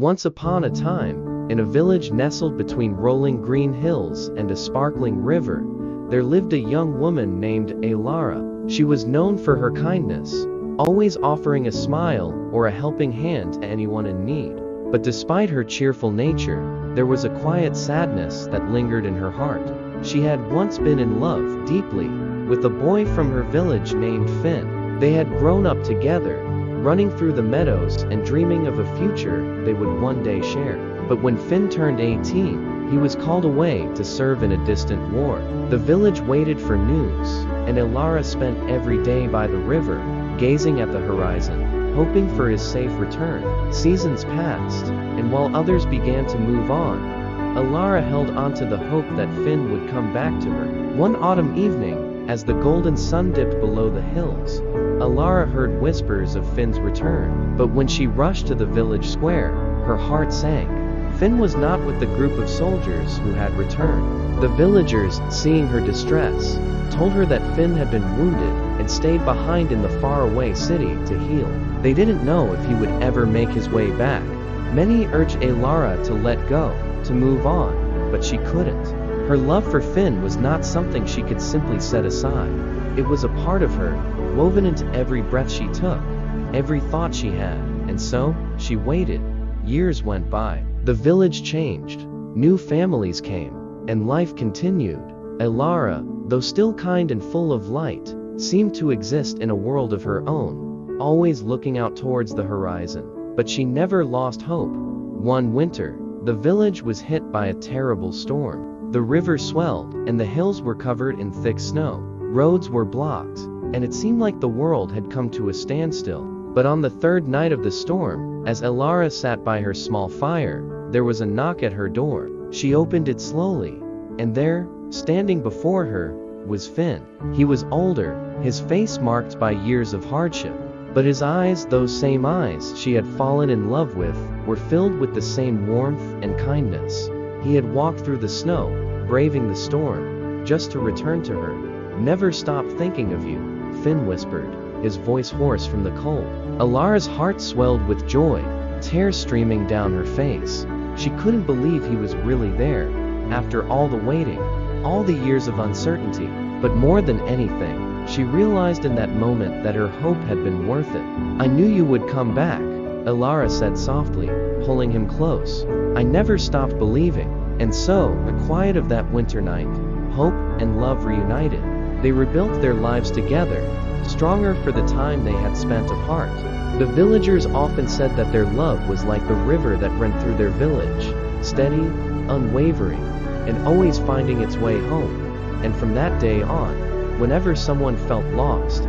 Once upon a time, in a village nestled between rolling green hills and a sparkling river, there lived a young woman named Elara. She was known for her kindness, always offering a smile or a helping hand to anyone in need. But despite her cheerful nature, there was a quiet sadness that lingered in her heart. She had once been in love deeply with a boy from her village named Finn. They had grown up together, running through the meadows and dreaming of a future they would one day share. But when Finn turned 18, he was called away to serve in a distant war. The village waited for news, and Elara spent every day by the river, gazing at the horizon, hoping for his safe return. Seasons passed, and while others began to move on, Elara held onto the hope that Finn would come back to her. One autumn evening, as the golden sun dipped below the hills, Elara heard whispers of Finn's return. But when she rushed to the village square, her heart sank. Finn was not with the group of soldiers who had returned. The villagers, seeing her distress, told her that Finn had been wounded and stayed behind in the faraway city to heal. They didn't know if he would ever make his way back. Many urged Elara to let go, to move on, but she couldn't. Her love for Finn was not something she could simply set aside. It was a part of her, woven into every breath she took, every thought she had, and so, she waited. Years went by. The village changed. New families came, and life continued. Elara, though still kind and full of light, seemed to exist in a world of her own, always looking out towards the horizon. But she never lost hope. One winter, the village was hit by a terrible storm. The river swelled, and the hills were covered in thick snow. Roads were blocked, and it seemed like the world had come to a standstill. But on the third night of the storm, as Elara sat by her small fire, there was a knock at her door. She opened it slowly, and there, standing before her, was Finn. He was older, his face marked by years of hardship. But his eyes, those same eyes she had fallen in love with, were filled with the same warmth and kindness. He had walked through the snow, braving the storm, just to return to her. "Never stop thinking of you," Finn whispered, his voice hoarse from the cold. Elara's heart swelled with joy, tears streaming down her face. She couldn't believe he was really there, after all the waiting, all the years of uncertainty. But more than anything, she realized in that moment that her hope had been worth it. "I knew you would come back," Elara said softly, pulling him close. "I never stopped believing." And so, the quiet of that winter night, hope and love reunited. They rebuilt their lives together, stronger for the time they had spent apart. The villagers often said that their love was like the river that ran through their village, steady, unwavering, and always finding its way home. And from that day on, whenever someone felt lost,